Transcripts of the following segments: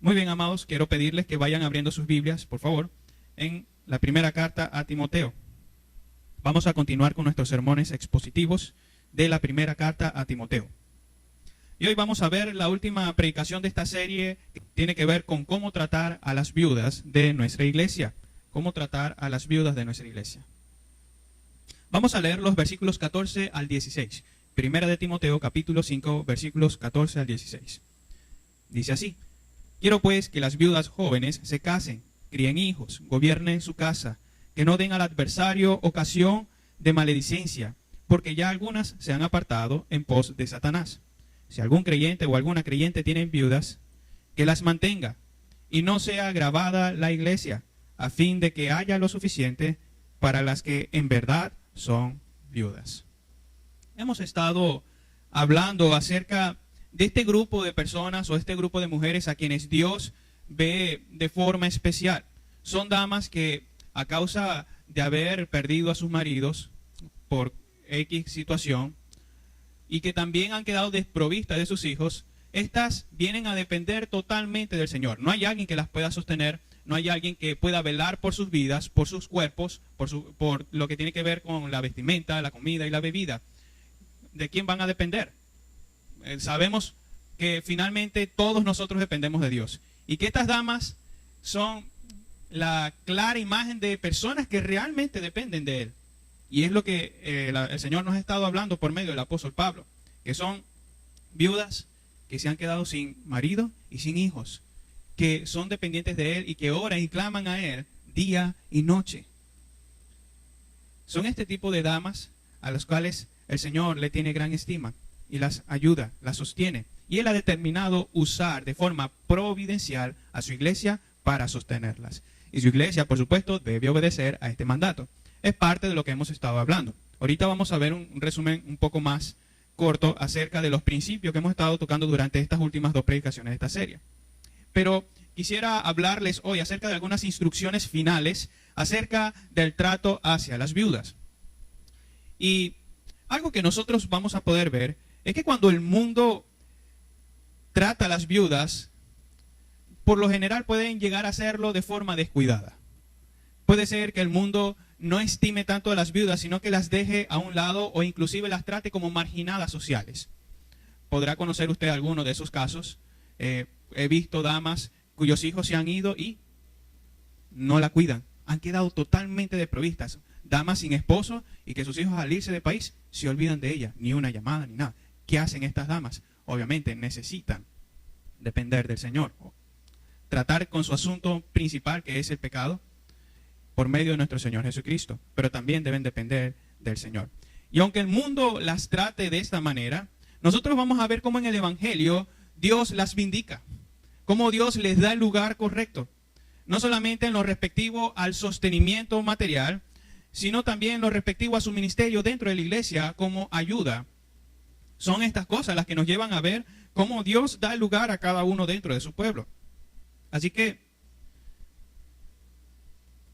Muy bien, amados, quiero pedirles que vayan abriendo sus Biblias, por favor, en la primera carta a Timoteo. Vamos a continuar con nuestros sermones expositivos de la primera carta a Timoteo. Y hoy vamos a ver la última predicación de esta serie, que tiene que ver con cómo tratar a las viudas de nuestra iglesia. Cómo tratar a las viudas de nuestra iglesia. Vamos a leer los versículos 14 al 16. Primera de Timoteo, capítulo 5, versículos 14 al 16. Dice así: Quiero pues que las viudas jóvenes se casen, críen hijos, gobiernen su casa, que no den al adversario ocasión de maledicencia, porque ya algunas se han apartado en pos de Satanás. Si algún creyente o alguna creyente tienen viudas, que las mantenga, y no sea agravada la iglesia, a fin de que haya lo suficiente para las que en verdad son viudas. Hemos estado hablando acerca de este grupo de personas o este grupo de mujeres a quienes Dios ve de forma especial. Son damas que a causa de haber perdido a sus maridos por X situación y que también han quedado desprovistas de sus hijos, estas vienen a depender totalmente del Señor. No hay alguien que las pueda sostener, no hay alguien que pueda velar por sus vidas, por sus cuerpos, por lo que tiene que ver con la vestimenta, la comida y la bebida. ¿De quién van a depender? Sabemos que finalmente todos nosotros dependemos de Dios. Y que estas damas son la clara imagen de personas que realmente dependen de Él. Y es lo que el Señor nos ha estado hablando por medio del apóstol Pablo. Que son viudas que se han quedado sin marido y sin hijos. Que son dependientes de Él y que oran y claman a Él día y noche. Son este tipo de damas a las cuales el Señor le tiene gran estima y las ayuda, las sostiene. Y Él ha determinado usar de forma providencial a su iglesia para sostenerlas. Y su iglesia, por supuesto, debe obedecer a este mandato. Es parte de lo que hemos estado hablando. Ahorita vamos a ver un resumen un poco más corto acerca de los principios que hemos estado tocando durante estas últimas dos predicaciones de esta serie. Pero quisiera hablarles hoy acerca de algunas instrucciones finales acerca del trato hacia las viudas. Y algo que nosotros vamos a poder ver es que cuando el mundo trata a las viudas, por lo general pueden llegar a hacerlo de forma descuidada. Puede ser que el mundo no estime tanto a las viudas, sino que las deje a un lado o inclusive las trate como marginadas sociales. Podrá conocer usted alguno de esos casos. He visto damas cuyos hijos se han ido y no la cuidan. Han quedado totalmente desprovistas. Damas sin esposo y que sus hijos al irse del país se olvidan de ella. Ni una llamada ni nada. ¿Qué hacen estas damas? Obviamente necesitan depender del Señor. Tratar con su asunto principal, que es el pecado, por medio de nuestro Señor Jesucristo. Pero también deben depender del Señor. Y aunque el mundo las trate de esta manera, nosotros vamos a ver cómo en el Evangelio Dios las vindica. Cómo Dios les da el lugar correcto. No solamente en lo respectivo al sostenimiento material, sino también en lo respectivo a su ministerio dentro de la iglesia como ayuda. Son estas cosas las que nos llevan a ver cómo Dios da el lugar a cada uno dentro de su pueblo. Así que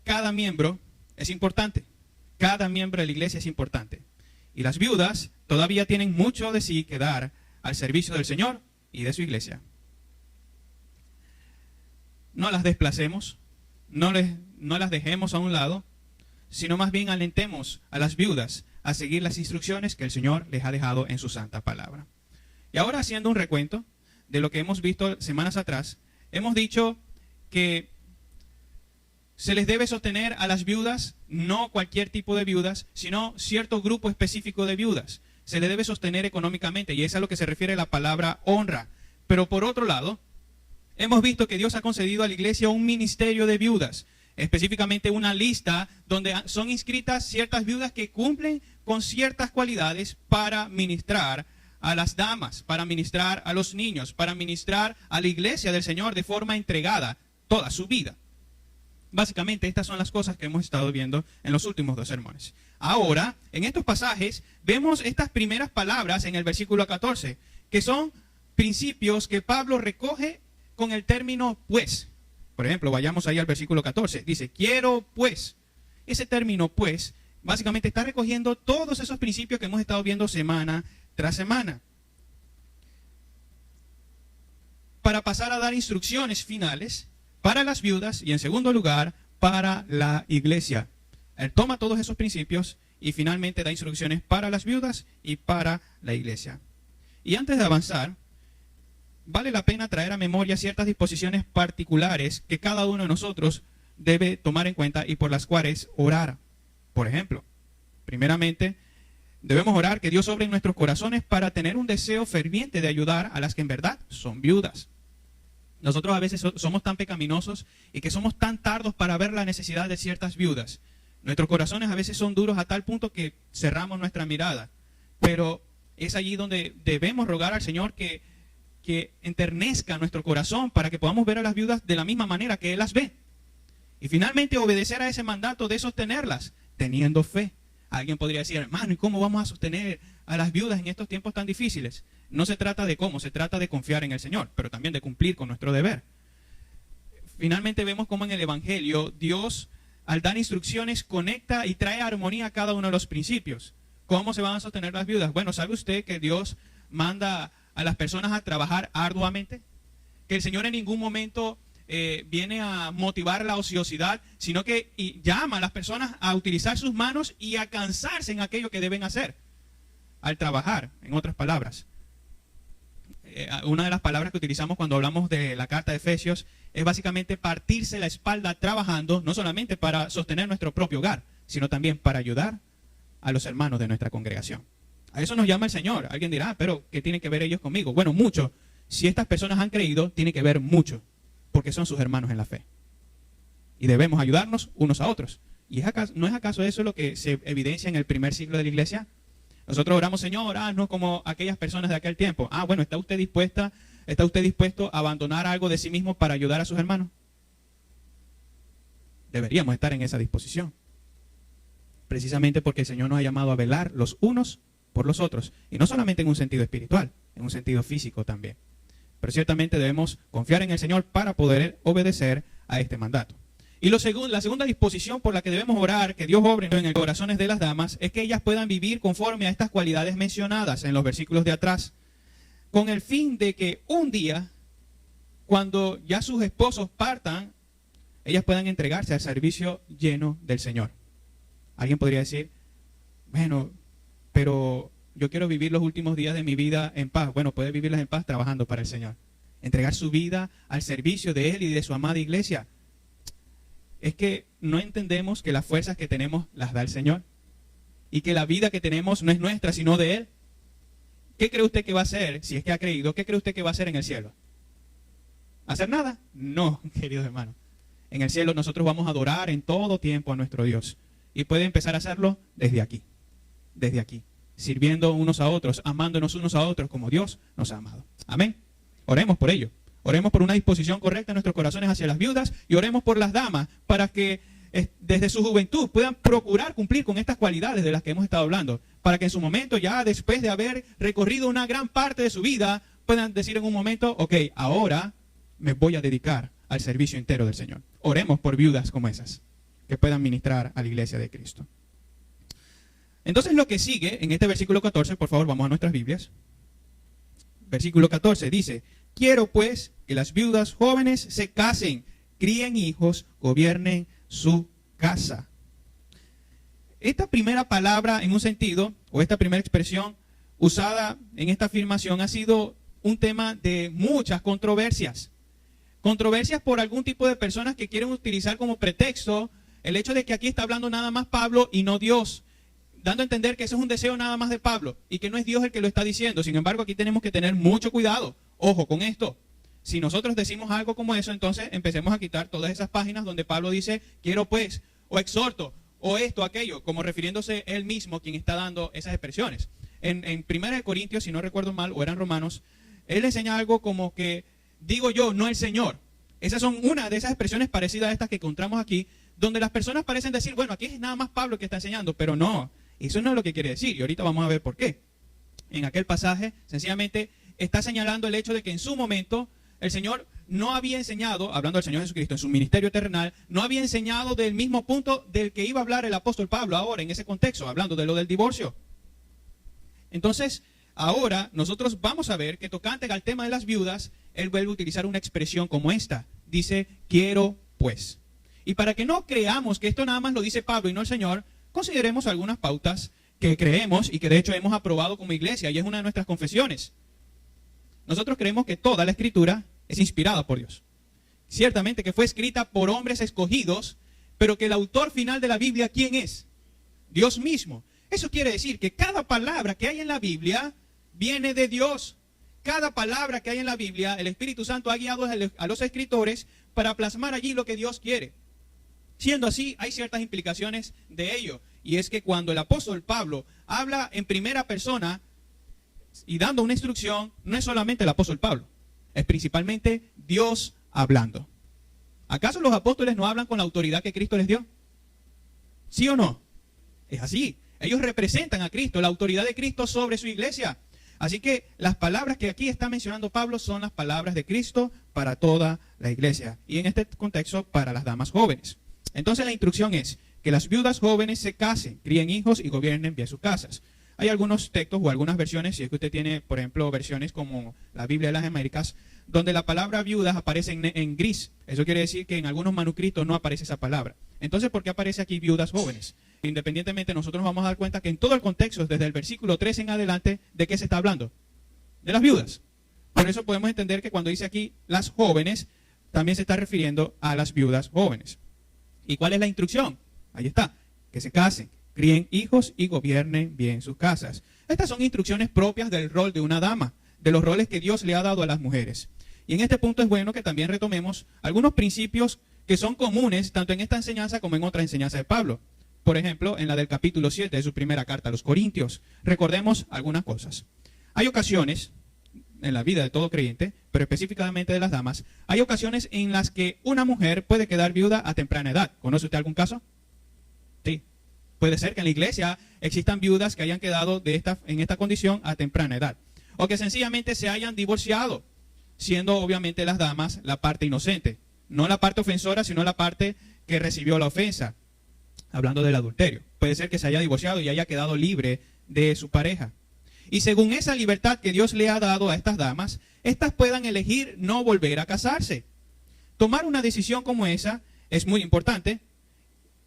cada miembro es importante. Cada miembro de la iglesia es importante. Y las viudas todavía tienen mucho de sí que dar al servicio del Señor y de su iglesia. No las desplacemos, no las dejemos a un lado, sino más bien alentemos a las viudas a seguir las instrucciones que el Señor les ha dejado en su santa palabra. Y ahora, haciendo un recuento de lo que hemos visto semanas atrás, hemos dicho que se les debe sostener a las viudas, no cualquier tipo de viudas, sino cierto grupo específico de viudas. Se les debe sostener económicamente, y es a lo que se refiere la palabra honra. Pero por otro lado, hemos visto que Dios ha concedido a la iglesia un ministerio de viudas, específicamente una lista donde son inscritas ciertas viudas que cumplen con ciertas cualidades para ministrar a las damas, para ministrar a los niños, para ministrar a la iglesia del Señor de forma entregada toda su vida. Básicamente estas son las cosas que hemos estado viendo en los últimos dos sermones. Ahora, en estos pasajes, vemos estas primeras palabras en el versículo 14, que son principios que Pablo recoge con el término pues. Por ejemplo, vayamos ahí al versículo 14. Dice, quiero pues. Ese término pues, básicamente está recogiendo todos esos principios que hemos estado viendo semana tras semana. para pasar a dar instrucciones finales para las viudas y en segundo lugar para la iglesia. Él toma todos esos principios y finalmente da instrucciones para las viudas y para la iglesia. Y antes de avanzar, vale la pena traer a memoria ciertas disposiciones particulares que cada uno de nosotros debe tomar en cuenta y por las cuales orar. Por ejemplo, primeramente, debemos orar que Dios obre en nuestros corazones para tener un deseo ferviente de ayudar a las que en verdad son viudas. Nosotros a veces somos tan pecaminosos y que somos tan tardos para ver la necesidad de ciertas viudas. Nuestros corazones a veces son duros a tal punto que cerramos nuestra mirada. Pero es allí donde debemos rogar al Señor que enternezca nuestro corazón para que podamos ver a las viudas de la misma manera que Él las ve. Y finalmente obedecer a ese mandato de sostenerlas, teniendo fe. Alguien podría decir, hermano, ¿y cómo vamos a sostener a las viudas en estos tiempos tan difíciles? No se trata de cómo, se trata de confiar en el Señor, pero también de cumplir con nuestro deber. Finalmente vemos cómo en el Evangelio Dios, al dar instrucciones, conecta y trae armonía a cada uno de los principios. ¿Cómo se van a sostener las viudas? Bueno, ¿sabe usted que Dios manda a las personas a trabajar arduamente? Que el Señor en ningún momento viene a motivar la ociosidad, sino que llama a las personas a utilizar sus manos y a cansarse en aquello que deben hacer. Al trabajar, en otras palabras. Una de las palabras que utilizamos cuando hablamos de la carta de Efesios es básicamente partirse la espalda trabajando, no solamente para sostener nuestro propio hogar, sino también para ayudar a los hermanos de nuestra congregación. A eso nos llama el Señor. Alguien dirá, pero ¿qué tienen que ver ellos conmigo? Bueno, mucho. Si estas personas han creído, tiene que ver mucho, porque son sus hermanos en la fe. Y debemos ayudarnos unos a otros. ¿Y no es acaso eso lo que se evidencia en el primer siglo de la iglesia? Nosotros oramos, Señor, no como aquellas personas de aquel tiempo. Bueno, ¿está usted dispuesto a abandonar algo de sí mismo para ayudar a sus hermanos? Deberíamos estar en esa disposición. Precisamente porque el Señor nos ha llamado a velar los unos por los otros. Y no solamente en un sentido espiritual, en un sentido físico también. Pero ciertamente debemos confiar en el Señor para poder obedecer a este mandato. Y la segunda disposición por la que debemos orar, que Dios obre en los corazones de las damas, es que ellas puedan vivir conforme a estas cualidades mencionadas en los versículos de atrás, con el fin de que un día, cuando ya sus esposos partan, ellas puedan entregarse al servicio lleno del Señor. Alguien podría decir, bueno, pero yo quiero vivir los últimos días de mi vida en paz. Bueno, puede vivirlas en paz trabajando para el Señor. Entregar su vida al servicio de Él y de su amada iglesia. Es que no entendemos que las fuerzas que tenemos las da el Señor y que la vida que tenemos no es nuestra sino de Él. ¿Qué cree usted que va a hacer, si es que ha creído, qué cree usted que va a hacer en el cielo? ¿Hacer nada? No, queridos hermanos. En el cielo nosotros vamos a adorar en todo tiempo a nuestro Dios y puede empezar a hacerlo desde aquí, sirviendo unos a otros, amándonos unos a otros como Dios nos ha amado. Amén. Oremos por ello. Oremos por una disposición correcta en nuestros corazones hacia las viudas y oremos por las damas para que desde su juventud puedan procurar cumplir con estas cualidades de las que hemos estado hablando, para que en su momento, ya después de haber recorrido una gran parte de su vida, puedan decir en un momento, ok, ahora me voy a dedicar al servicio entero del Señor. Oremos por viudas como esas, que puedan ministrar a la iglesia de Cristo. Entonces lo que sigue en este versículo 14, por favor, vamos a nuestras Biblias. Versículo 14 dice, quiero pues que las viudas jóvenes se casen, críen hijos, gobiernen su casa. Esta primera palabra en un sentido, o esta primera expresión usada en esta afirmación ha sido un tema de muchas controversias. Controversias por algún tipo de personas que quieren utilizar como pretexto el hecho de que aquí está hablando nada más Pablo y no Dios, dando a entender que eso es un deseo nada más de Pablo y que no es Dios el que lo está diciendo. Sin embargo, aquí tenemos que tener mucho cuidado. Ojo con esto. Si nosotros decimos algo como eso, entonces empecemos a quitar todas esas páginas donde Pablo dice, quiero pues, o exhorto, o esto, aquello, como refiriéndose él mismo quien está dando esas expresiones. En 1 Corintios, si no recuerdo mal, o eran Romanos, él enseña algo como que, digo yo, no el Señor. Esas son una de esas expresiones parecidas a estas que encontramos aquí, donde las personas parecen decir, bueno, aquí es nada más Pablo que está enseñando, pero no, eso no es lo que quiere decir, y ahorita vamos a ver por qué. En aquel pasaje, sencillamente, está señalando el hecho de que en su momento el Señor no había enseñado, hablando del Señor Jesucristo en su ministerio terrenal, no había enseñado del mismo punto del que iba a hablar el apóstol Pablo ahora en ese contexto, hablando de lo del divorcio. Entonces, ahora nosotros vamos a ver que tocante al tema de las viudas, él vuelve a utilizar una expresión como esta. Dice, quiero pues. Y para que no creamos que esto nada más lo dice Pablo y no el Señor, consideremos algunas pautas que creemos y que de hecho hemos aprobado como iglesia, y es una de nuestras confesiones. Nosotros creemos que toda la Escritura es inspirada por Dios. Ciertamente que fue escrita por hombres escogidos, pero que el autor final de la Biblia, ¿quién es? Dios mismo. Eso quiere decir que cada palabra que hay en la Biblia viene de Dios. Cada palabra que hay en la Biblia, el Espíritu Santo ha guiado a los escritores para plasmar allí lo que Dios quiere. Siendo así, hay ciertas implicaciones de ello. Y es que cuando el apóstol Pablo habla en primera persona y dando una instrucción, no es solamente el apóstol Pablo, es principalmente Dios hablando. ¿Acaso los apóstoles no hablan con la autoridad que Cristo les dio? ¿Sí o no? Es así. Ellos representan a Cristo, la autoridad de Cristo sobre su iglesia. Así que las palabras que aquí está mencionando Pablo son las palabras de Cristo para toda la iglesia. Y en este contexto, para las damas jóvenes. Entonces la instrucción es que las viudas jóvenes se casen, críen hijos y gobiernen bien sus casas. Hay algunos textos o algunas versiones, si es que usted tiene, por ejemplo, versiones como la Biblia de las Américas, donde la palabra viudas aparece en gris. Eso quiere decir que en algunos manuscritos no aparece esa palabra. Entonces, ¿por qué aparece aquí viudas jóvenes? Independientemente, nosotros nos vamos a dar cuenta que en todo el contexto, desde el versículo 3 en adelante, ¿de qué se está hablando? De las viudas. Por eso podemos entender que cuando dice aquí las jóvenes, también se está refiriendo a las viudas jóvenes. ¿Y cuál es la instrucción? Ahí está, que se casen, críen hijos y gobiernen bien sus casas. Estas son instrucciones propias del rol de una dama, de los roles que Dios le ha dado a las mujeres. Y en este punto es bueno que también retomemos algunos principios que son comunes tanto en esta enseñanza como en otra enseñanza de Pablo. Por ejemplo, en la del capítulo 7 de su primera carta a los Corintios. Recordemos algunas cosas. Hay ocasiones en la vida de todo creyente, pero específicamente de las damas, hay ocasiones en las que una mujer puede quedar viuda a temprana edad. ¿Conoce usted algún caso? Sí. Puede ser que en la iglesia existan viudas que hayan quedado en esta condición a temprana edad. O que sencillamente se hayan divorciado, siendo obviamente las damas la parte inocente. No la parte ofensora, sino la parte que recibió la ofensa. Hablando del adulterio. Puede ser que se haya divorciado y haya quedado libre de su pareja. Y según esa libertad que Dios le ha dado a estas damas, estas puedan elegir no volver a casarse. Tomar una decisión como esa es muy importante,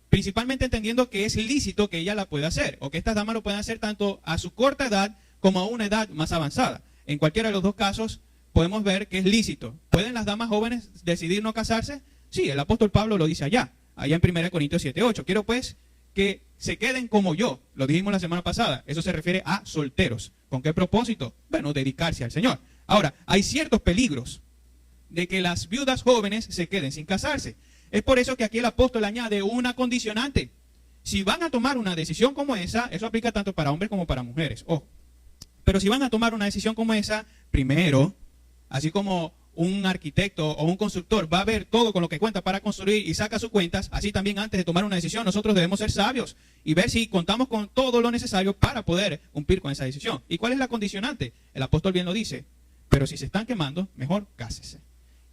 principalmente entendiendo que es lícito que ella la pueda hacer, o que estas damas lo puedan hacer tanto a su corta edad como a una edad más avanzada. En cualquiera de los dos casos podemos ver que es lícito. ¿Pueden las damas jóvenes decidir no casarse? Sí, el apóstol Pablo lo dice allá en 1 Corintios 7:8. Quiero pues que se queden como yo, lo dijimos la semana pasada, eso se refiere a solteros. ¿Con qué propósito? Bueno, dedicarse al Señor. Ahora, hay ciertos peligros de que las viudas jóvenes se queden sin casarse. Es por eso que aquí el apóstol añade una condicionante. Si van a tomar una decisión como esa, eso aplica tanto para hombres como para mujeres. Ojo. Pero si van a tomar una decisión como esa, primero, así como un arquitecto o un constructor va a ver todo con lo que cuenta para construir y saca sus cuentas, así también antes de tomar una decisión nosotros debemos ser sabios y ver si contamos con todo lo necesario para poder cumplir con esa decisión. ¿Y cuál es la condicionante? El apóstol bien lo dice, pero si se están quemando, mejor cásese.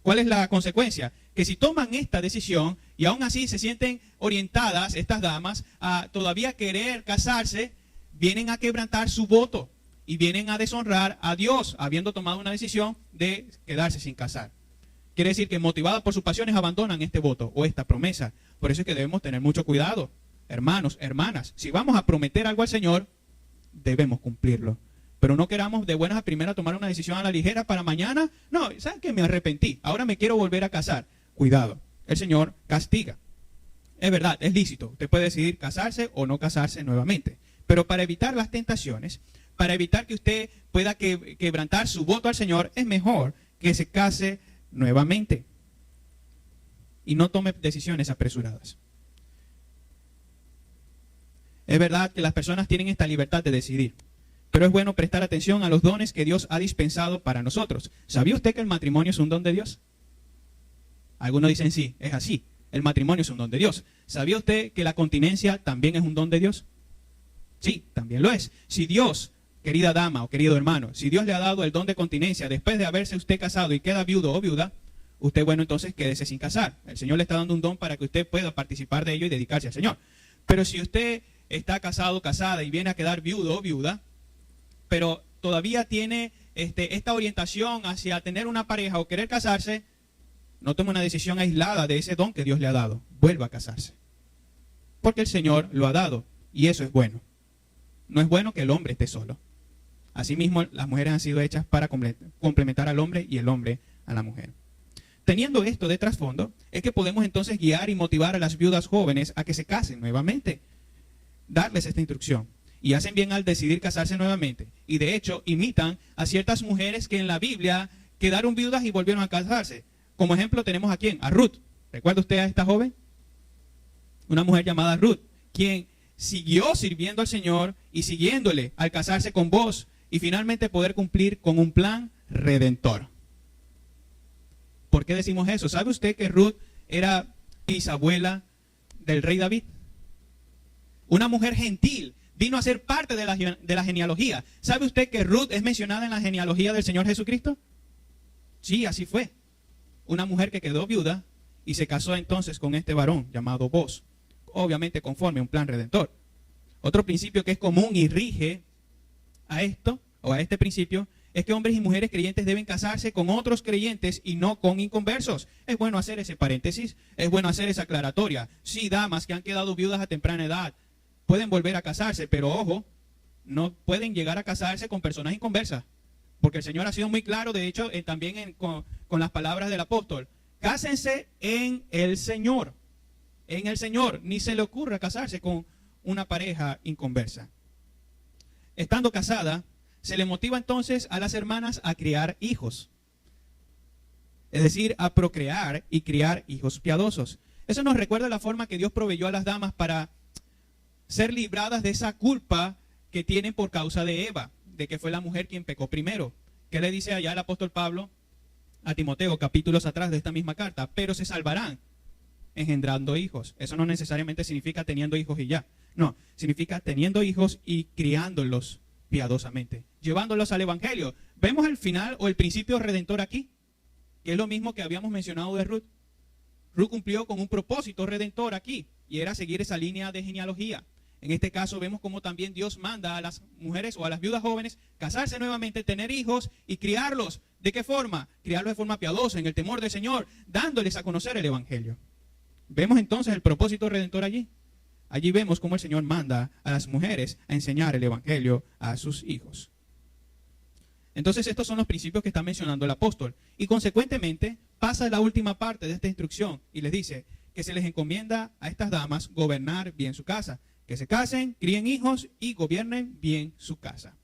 ¿Cuál es la consecuencia? Que si toman esta decisión y aún así se sienten orientadas estas damas a todavía querer casarse, vienen a quebrantar su voto. Y vienen a deshonrar a Dios, habiendo tomado una decisión de quedarse sin casar. Quiere decir que motivadas por sus pasiones abandonan este voto o esta promesa. Por eso es que debemos tener mucho cuidado. Hermanos, hermanas, si vamos a prometer algo al Señor, debemos cumplirlo. Pero no queramos de buenas a primeras tomar una decisión a la ligera para mañana. No, ¿saben qué? Me arrepentí. Ahora me quiero volver a casar. Cuidado, el Señor castiga. Es verdad, es lícito. Usted puede decidir casarse o no casarse nuevamente. Pero para evitar las tentaciones, para evitar que usted pueda quebrantar su voto al Señor, es mejor que se case nuevamente y no tome decisiones apresuradas. Es verdad que las personas tienen esta libertad de decidir, pero es bueno prestar atención a los dones que Dios ha dispensado para nosotros. ¿Sabía usted que el matrimonio es un don de Dios? Algunos dicen sí, es así. El matrimonio es un don de Dios. ¿Sabía usted que la continencia también es un don de Dios? Sí, también lo es. Si Dios, querida dama o querido hermano, si Dios le ha dado el don de continencia después de haberse usted casado y queda viudo o viuda, usted, bueno, entonces quédese sin casar. El Señor le está dando un don para que usted pueda participar de ello y dedicarse al Señor. Pero si usted está casado, casada y viene a quedar viudo o viuda, pero todavía tiene esta orientación hacia tener una pareja o querer casarse, no tome una decisión aislada de ese don que Dios le ha dado. Vuelva a casarse. Porque el Señor lo ha dado y eso es bueno. No es bueno que el hombre esté solo. Asimismo, las mujeres han sido hechas para complementar al hombre y el hombre a la mujer. Teniendo esto de trasfondo, es que podemos entonces guiar y motivar a las viudas jóvenes a que se casen nuevamente. Darles esta instrucción. Y hacen bien al decidir casarse nuevamente. Y de hecho, imitan a ciertas mujeres que en la Biblia quedaron viudas y volvieron a casarse. Como ejemplo tenemos a quién, a Ruth. ¿Recuerda usted a esta joven? Una mujer llamada Ruth, quien siguió sirviendo al Señor y siguiéndole al casarse con Boaz y finalmente poder cumplir con un plan redentor. ¿Por qué decimos eso? ¿Sabe usted que Ruth era bisabuela del rey David? Una mujer gentil, vino a ser parte de la genealogía. ¿Sabe usted que Ruth es mencionada en la genealogía del Señor Jesucristo? Sí, así fue. Una mujer que quedó viuda y se casó entonces con este varón llamado Boaz, obviamente conforme a un plan redentor. Otro principio que es común y rige a esto, o a este principio, es que hombres y mujeres creyentes deben casarse con otros creyentes y no con inconversos. Es bueno hacer ese paréntesis, es bueno hacer esa aclaratoria. Sí, damas que han quedado viudas a temprana edad pueden volver a casarse, pero ojo, no pueden llegar a casarse con personas inconversas. Porque el Señor ha sido muy claro, de hecho, también con las palabras del apóstol. Cásense en el Señor. En el Señor. Ni se le ocurra casarse con una pareja inconversa. Estando casada, se le motiva entonces a las hermanas a criar hijos. Es decir, a procrear y criar hijos piadosos. Eso nos recuerda la forma que Dios proveyó a las damas para ser libradas de esa culpa que tienen por causa de Eva, de que fue la mujer quien pecó primero. ¿Qué le dice allá el apóstol Pablo a Timoteo, capítulos atrás de esta misma carta? Pero se salvarán engendrando hijos. Eso no necesariamente significa teniendo hijos y ya. No, significa teniendo hijos y criándolos piadosamente, llevándolos al evangelio. Vemos el final o el principio redentor aquí, que es lo mismo que habíamos mencionado de Ruth. Ruth cumplió con un propósito redentor aquí, y era seguir esa línea de genealogía. En este caso vemos cómo también Dios manda a las mujeres o a las viudas jóvenes casarse nuevamente, tener hijos y criarlos. ¿De qué forma? Criarlos de forma piadosa, en el temor del Señor, dándoles a conocer el evangelio. Vemos entonces el propósito redentor allí. Allí vemos cómo el Señor manda a las mujeres a enseñar el evangelio a sus hijos. Entonces estos son los principios que está mencionando el apóstol. Y consecuentemente pasa la última parte de esta instrucción y les dice que se les encomienda a estas damas gobernar bien su casa. Que se casen, críen hijos y gobiernen bien su casa.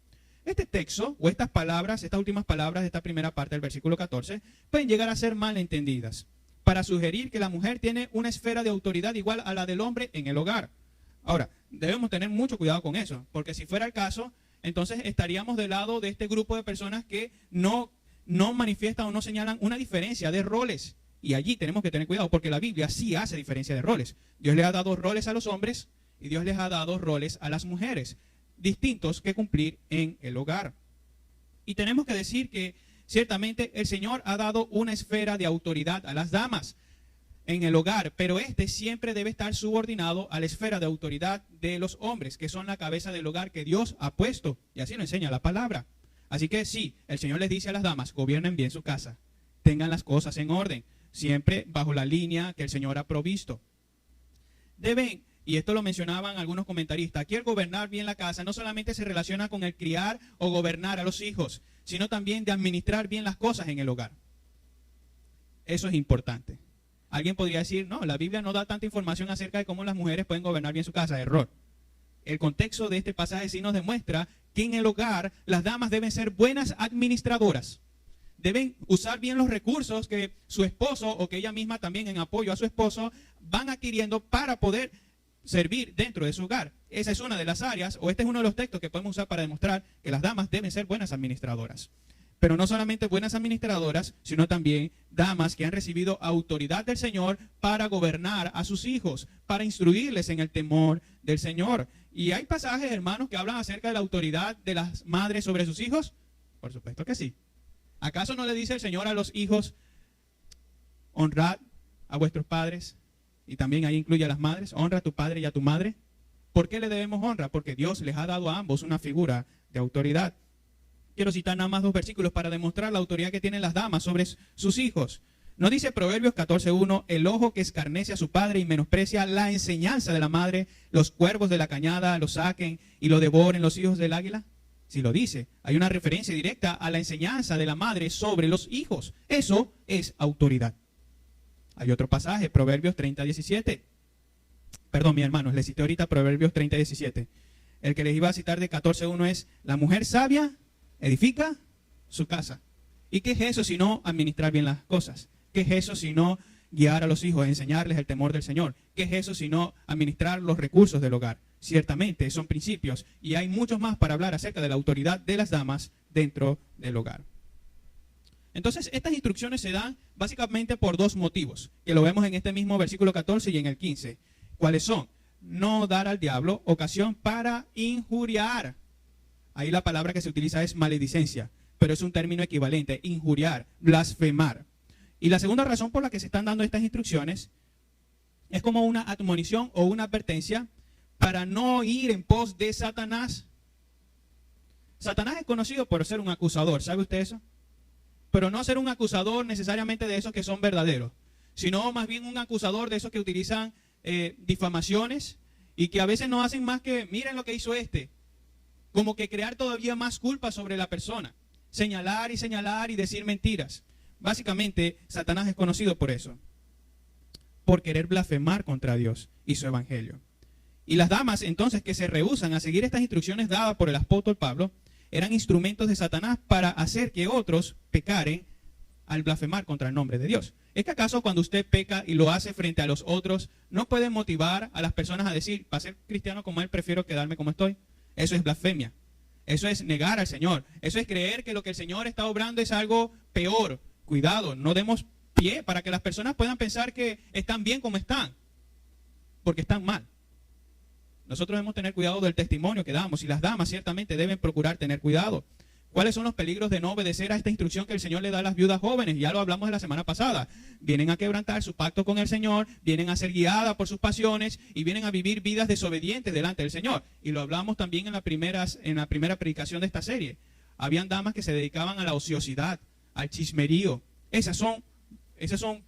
Este texto o estas palabras, estas últimas palabras de esta primera parte del versículo 14, pueden llegar a ser mal entendidas para sugerir que la mujer tiene una esfera de autoridad igual a la del hombre en el hogar. Ahora, debemos tener mucho cuidado con eso, porque si fuera el caso, entonces estaríamos del lado de este grupo de personas que no manifiestan o no señalan una diferencia de roles. Y allí tenemos que tener cuidado, porque la Biblia sí hace diferencia de roles. Dios le ha dado roles a los hombres y Dios les ha dado roles a las mujeres, distintos que cumplir en el hogar. Y tenemos que decir que ciertamente el Señor ha dado una esfera de autoridad a las damas en el hogar, pero este siempre debe estar subordinado a la esfera de autoridad de los hombres, que son la cabeza del hogar que Dios ha puesto, y así lo enseña la palabra. Así que sí, el Señor les dice a las damas, gobiernen bien su casa, tengan las cosas en orden, siempre bajo la línea que el Señor ha provisto. Deben, y esto lo mencionaban algunos comentaristas, aquí el gobernar bien la casa no solamente se relaciona con el criar o gobernar a los hijos, sino también de administrar bien las cosas en el hogar. Eso es importante. Alguien podría decir, no, la Biblia no da tanta información acerca de cómo las mujeres pueden gobernar bien su casa. Error. El contexto de este pasaje sí nos demuestra que en el hogar las damas deben ser buenas administradoras. Deben usar bien los recursos que su esposo o que ella misma también en apoyo a su esposo van adquiriendo para poder servir dentro de su hogar. Esa es una de las áreas, o este es uno de los textos que podemos usar para demostrar que las damas deben ser buenas administradoras. Pero no solamente buenas administradoras, sino también damas que han recibido autoridad del Señor para gobernar a sus hijos, para instruirles en el temor del Señor. ¿Y hay pasajes, hermanos, que hablan acerca de la autoridad de las madres sobre sus hijos? Por supuesto que sí. ¿Acaso no le dice el Señor a los hijos, honrad a vuestros padres? Y también ahí incluye a las madres, honra a tu padre y a tu madre. ¿Por qué le debemos honra? Porque Dios les ha dado a ambos una figura de autoridad. Quiero citar nada más 2 versículos para demostrar la autoridad que tienen las damas sobre sus hijos. ¿No dice Proverbios 14:1, el ojo que escarnece a su padre y menosprecia la enseñanza de la madre, los cuervos de la cañada lo saquen y lo devoren los hijos del águila? Si lo dice, hay una referencia directa a la enseñanza de la madre sobre los hijos. Eso es autoridad. Hay otro pasaje, Proverbios 30:17. Perdón, mis hermanos, les cité ahorita Proverbios 30:17. El que les iba a citar de 14:1 es, la mujer sabia edifica su casa. ¿Y qué es eso sino administrar bien las cosas? ¿Qué es eso sino guiar a los hijos, enseñarles el temor del Señor? ¿Qué es eso sino administrar los recursos del hogar? Ciertamente son principios y hay muchos más para hablar acerca de la autoridad de las damas dentro del hogar. Entonces, estas instrucciones se dan básicamente por 2 motivos, que lo vemos en este mismo versículo 14 y en el 15. ¿Cuáles son? No dar al diablo ocasión para injuriar. Ahí la palabra que se utiliza es maledicencia, pero es un término equivalente, injuriar, blasfemar. Y la segunda razón por la que se están dando estas instrucciones es como una admonición o una advertencia para no ir en pos de Satanás. Satanás es conocido por ser un acusador, ¿sabe usted eso? Pero no ser un acusador necesariamente de esos que son verdaderos, sino más bien un acusador de esos que utilizan difamaciones y que a veces no hacen más que, miren lo que hizo este, como que crear todavía más culpa sobre la persona, señalar y decir mentiras. Básicamente, Satanás es conocido por eso, por querer blasfemar contra Dios y su evangelio. Y las damas, entonces, que se rehúsan a seguir estas instrucciones dadas por el apóstol Pablo, eran instrumentos de Satanás para hacer que otros pecaren al blasfemar contra el nombre de Dios. ¿Es que acaso cuando usted peca y lo hace frente a los otros, no puede motivar a las personas a decir, para ser cristiano como él, prefiero quedarme como estoy? Eso es blasfemia. Eso es negar al Señor. Eso es creer que lo que el Señor está obrando es algo peor. Cuidado, no demos pie para que las personas puedan pensar que están bien como están, porque están mal. Nosotros debemos tener cuidado del testimonio que damos y las damas ciertamente deben procurar tener cuidado. ¿Cuáles son los peligros de no obedecer a esta instrucción que el Señor le da a las viudas jóvenes? Ya lo hablamos de la semana pasada. Vienen a quebrantar su pacto con el Señor, vienen a ser guiadas por sus pasiones y vienen a vivir vidas desobedientes delante del Señor. Y lo hablamos también en la primera predicación de esta serie. Habían damas que se dedicaban a la ociosidad, al chismerío. Esos son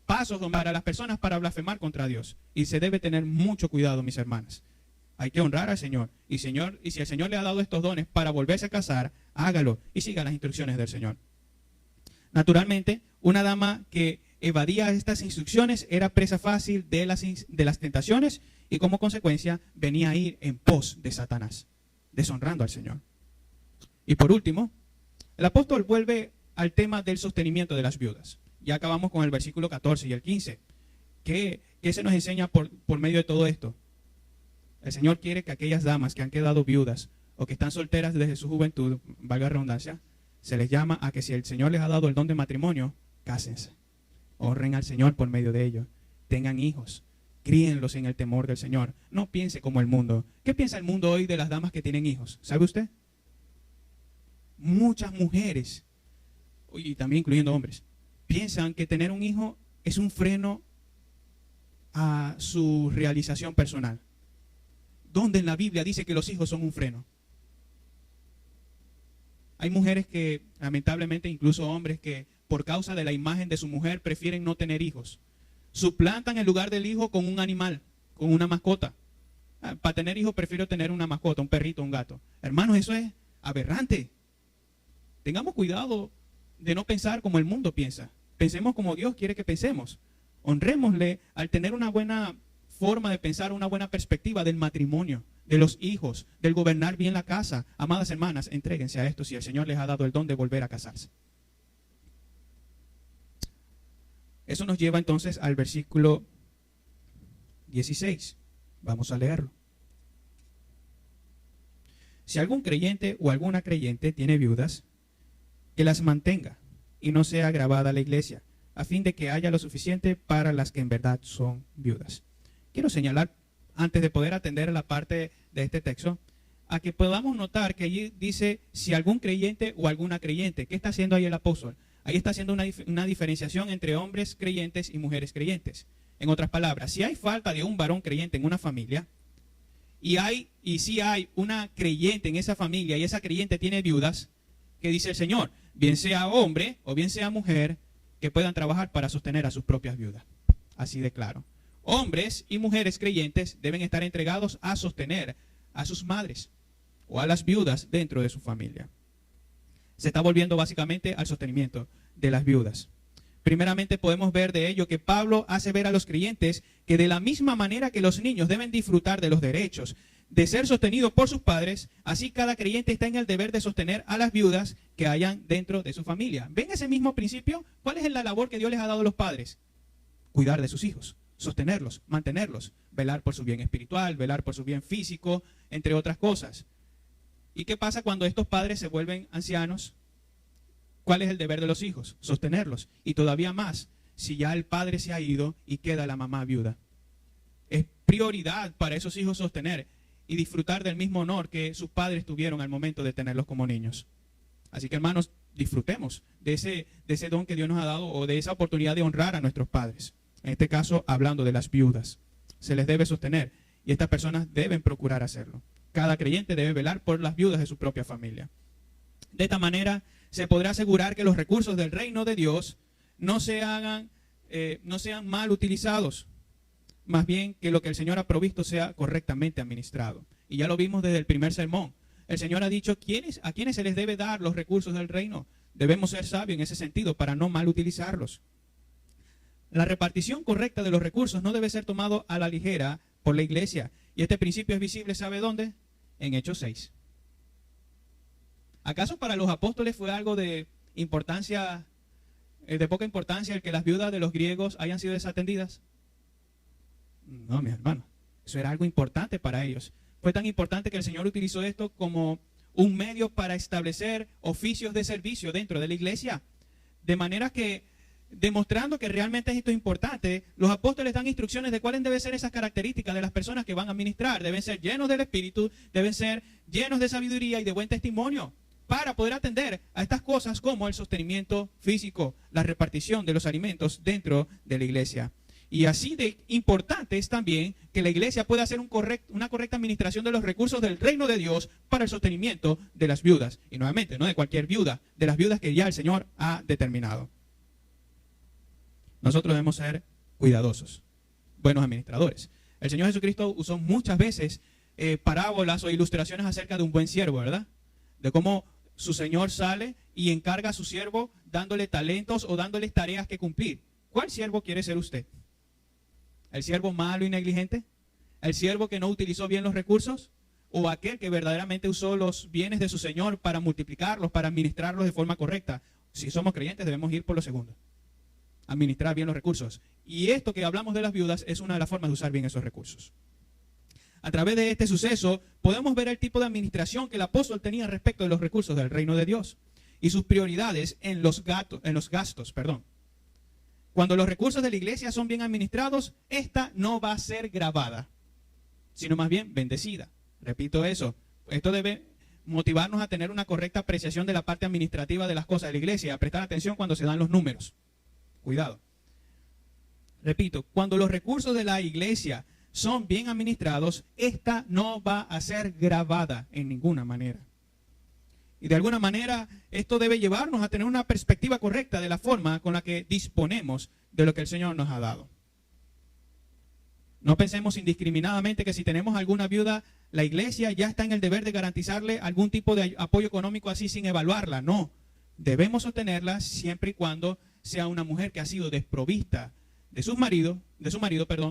pasos para las personas para blasfemar contra Dios. Y se debe tener mucho cuidado, mis hermanas. Hay que honrar al Señor. Y si el Señor le ha dado estos dones para volverse a casar, hágalo y siga las instrucciones del Señor. Naturalmente, una dama que evadía estas instrucciones era presa fácil de las tentaciones y como consecuencia venía a ir en pos de Satanás, deshonrando al Señor. Y por último, el apóstol vuelve al tema del sostenimiento de las viudas. Ya acabamos con el versículo 14 y el 15. ¿Qué se nos enseña por medio de todo esto? El Señor quiere que aquellas damas que han quedado viudas o que están solteras desde su juventud, valga la redundancia, se les llama a que si el Señor les ha dado el don de matrimonio, cásense. Honren al Señor por medio de ello. Tengan hijos. Críenlos en el temor del Señor. No piense como el mundo. ¿Qué piensa el mundo hoy de las damas que tienen hijos? ¿Sabe usted? Muchas mujeres, y también incluyendo hombres, piensan que tener un hijo es un freno a su realización personal. ¿Dónde en la Biblia dice que los hijos son un freno? Hay mujeres que, lamentablemente, incluso hombres que por causa de la imagen de su mujer prefieren no tener hijos. Suplantan el lugar del hijo con un animal, con una mascota. Para tener hijos prefiero tener una mascota, un perrito, un gato. Hermanos, eso es aberrante. Tengamos cuidado de no pensar como el mundo piensa. Pensemos como Dios quiere que pensemos. Honrémosle al tener una buena forma de pensar, una buena perspectiva del matrimonio, de los hijos, del gobernar bien la casa. Amadas hermanas, entréguense a esto si el Señor les ha dado el don de volver a casarse. Eso nos lleva entonces al versículo 16. Vamos a leerlo. Si algún creyente o alguna creyente tiene viudas, que las mantenga y no sea agravada la iglesia, a fin de que haya lo suficiente para las que en verdad son viudas. Quiero señalar, antes de poder atender a la parte de este texto, a que podamos notar que allí dice si algún creyente o alguna creyente. ¿Qué está haciendo ahí el apóstol? Ahí está haciendo una diferenciación entre hombres creyentes y mujeres creyentes. En otras palabras, si hay falta de un varón creyente en una familia y si hay una creyente en esa familia y esa creyente tiene viudas, ¿qué dice el Señor? Bien sea hombre o bien sea mujer, que puedan trabajar para sostener a sus propias viudas. Así de claro. Hombres y mujeres creyentes deben estar entregados a sostener a sus madres o a las viudas dentro de su familia. Se está volviendo básicamente al sostenimiento de las viudas. Primeramente podemos ver de ello que Pablo hace ver a los creyentes que de la misma manera que los niños deben disfrutar de los derechos de ser sostenidos por sus padres, así cada creyente está en el deber de sostener a las viudas que hayan dentro de su familia. ¿Ven ese mismo principio? ¿Cuál es la labor que Dios les ha dado a los padres? Cuidar de sus hijos, sostenerlos, mantenerlos, velar por su bien espiritual, velar por su bien físico, entre otras cosas. ¿Y qué pasa cuando estos padres se vuelven ancianos? ¿Cuál es el deber de los hijos? Sostenerlos. Y todavía más, si ya el padre se ha ido y queda la mamá viuda. Es prioridad para esos hijos sostener y disfrutar del mismo honor que sus padres tuvieron al momento de tenerlos como niños. Así que, hermanos, disfrutemos de ese don que Dios nos ha dado o de esa oportunidad de honrar a nuestros padres. En este caso, hablando de las viudas. Se les debe sostener y estas personas deben procurar hacerlo. Cada creyente debe velar por las viudas de su propia familia. De esta manera se podrá asegurar que los recursos del reino de Dios no sean mal utilizados, más bien que lo que el Señor ha provisto sea correctamente administrado. Y ya lo vimos desde el primer sermón. El Señor ha dicho a quiénes se les debe dar los recursos del reino. Debemos ser sabios en ese sentido para no mal utilizarlos. La repartición correcta de los recursos no debe ser tomado a la ligera por la iglesia. Y este principio es visible, ¿sabe dónde? En Hechos 6. ¿Acaso para los apóstoles fue algo de importancia, de poca importancia, el que las viudas de los griegos hayan sido desatendidas? No, mis hermanos, eso era algo importante para ellos. Fue tan importante que el Señor utilizó esto como un medio para establecer oficios de servicio dentro de la iglesia. De manera que, demostrando que realmente esto es importante, los apóstoles dan instrucciones de cuáles deben ser esas características de las personas que van a ministrar. Deben ser llenos del Espíritu, deben ser llenos de sabiduría y de buen testimonio, para poder atender a estas cosas como el sostenimiento físico, la repartición de los alimentos dentro de la iglesia. Y así de importante es también que la iglesia pueda hacer una correcta administración de los recursos del reino de Dios para el sostenimiento de las viudas. Y nuevamente, no de cualquier viuda, de las viudas que ya el Señor ha determinado. Nosotros debemos ser cuidadosos, buenos administradores. El Señor Jesucristo usó muchas veces parábolas o ilustraciones acerca de un buen siervo, ¿verdad? De cómo su Señor sale y encarga a su siervo dándole talentos o dándoles tareas que cumplir. ¿Cuál siervo quiere ser usted? ¿El siervo malo y negligente? ¿El siervo que no utilizó bien los recursos? ¿O aquel que verdaderamente usó los bienes de su Señor para multiplicarlos, para administrarlos de forma correcta? Si somos creyentes debemos ir por lo segundo. Administrar bien los recursos. Y esto que hablamos de las viudas es una de las formas de usar bien esos recursos. A través de este suceso podemos ver el tipo de administración que el apóstol tenía respecto de los recursos del reino de Dios y sus prioridades en los gastos. Cuando los recursos de la iglesia son bien administrados, esta no va a ser gravada, sino más bien bendecida. Repito eso. Esto debe motivarnos a tener una correcta apreciación de la parte administrativa de las cosas de la iglesia, a prestar atención cuando se dan los números. Cuidado. Repito, cuando los recursos de la iglesia son bien administrados, esta no va a ser gravada en ninguna manera. Y de alguna manera esto debe llevarnos a tener una perspectiva correcta de la forma con la que disponemos de lo que el Señor nos ha dado. No pensemos indiscriminadamente que si tenemos alguna viuda, la iglesia ya está en el deber de garantizarle algún tipo de apoyo económico así sin evaluarla. No, debemos sostenerla siempre y cuando sea una mujer que ha sido desprovista de su marido,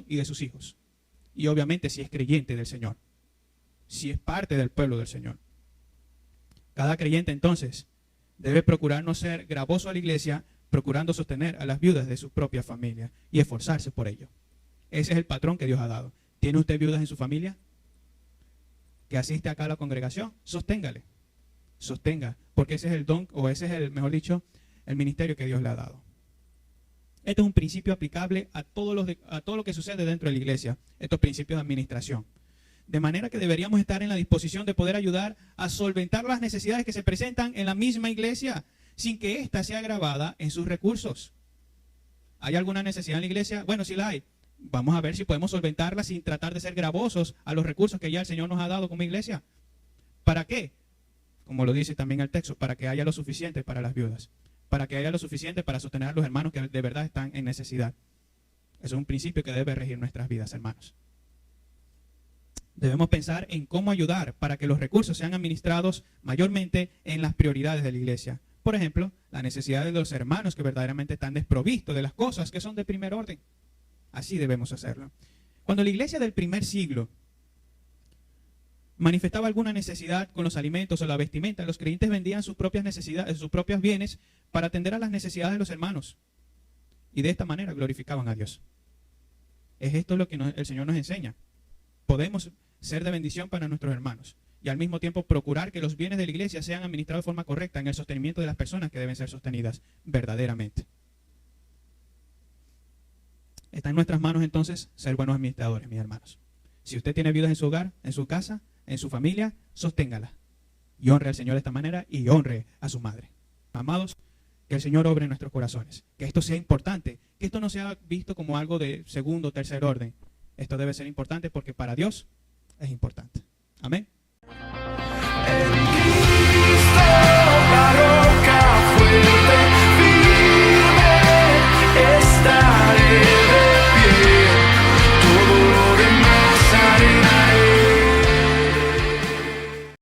y de sus hijos. Y obviamente si es creyente del Señor, si es parte del pueblo del Señor. Cada creyente entonces debe procurar no ser gravoso a la iglesia, procurando sostener a las viudas de su propia familia y esforzarse por ello. Ese es el patrón que Dios ha dado. ¿Tiene usted viudas en su familia que asiste acá a la congregación? Sosténgale, sostenga, porque ese es el don, o ese es el, mejor dicho, el ministerio que Dios le ha dado. Este es un principio aplicable a todo lo que sucede dentro de la iglesia, estos principios de administración. De manera que deberíamos estar en la disposición de poder ayudar a solventar las necesidades que se presentan en la misma iglesia, sin que ésta sea agravada en sus recursos. ¿Hay alguna necesidad en la iglesia? Bueno, sí la hay. Vamos a ver si podemos solventarla sin tratar de ser gravosos a los recursos que ya el Señor nos ha dado como iglesia. ¿Para qué? Como lo dice también el texto, para que haya lo suficiente para las viudas, para que haya lo suficiente para sostener a los hermanos que de verdad están en necesidad. Eso es un principio que debe regir nuestras vidas, hermanos. Debemos pensar en cómo ayudar para que los recursos sean administrados mayormente en las prioridades de la iglesia. Por ejemplo, la necesidad de los hermanos que verdaderamente están desprovistos de las cosas que son de primer orden. Así debemos hacerlo. Cuando la iglesia del primer siglo manifestaba alguna necesidad con los alimentos o la vestimenta, los creyentes vendían sus propias necesidades, sus propios bienes para atender a las necesidades de los hermanos. Y de esta manera glorificaban a Dios. Es esto lo que el Señor nos enseña. Podemos ser de bendición para nuestros hermanos y al mismo tiempo procurar que los bienes de la iglesia sean administrados de forma correcta en el sostenimiento de las personas que deben ser sostenidas verdaderamente. Está en nuestras manos entonces ser buenos administradores, mis hermanos. Si usted tiene viudas en su hogar, en su casa, en su familia, sosténgala. Y honre al Señor de esta manera y honre a su madre. Amados, que el Señor obre en nuestros corazones. Que esto sea importante. Que esto no sea visto como algo de segundo o tercer orden. Esto debe ser importante porque para Dios es importante. Amén.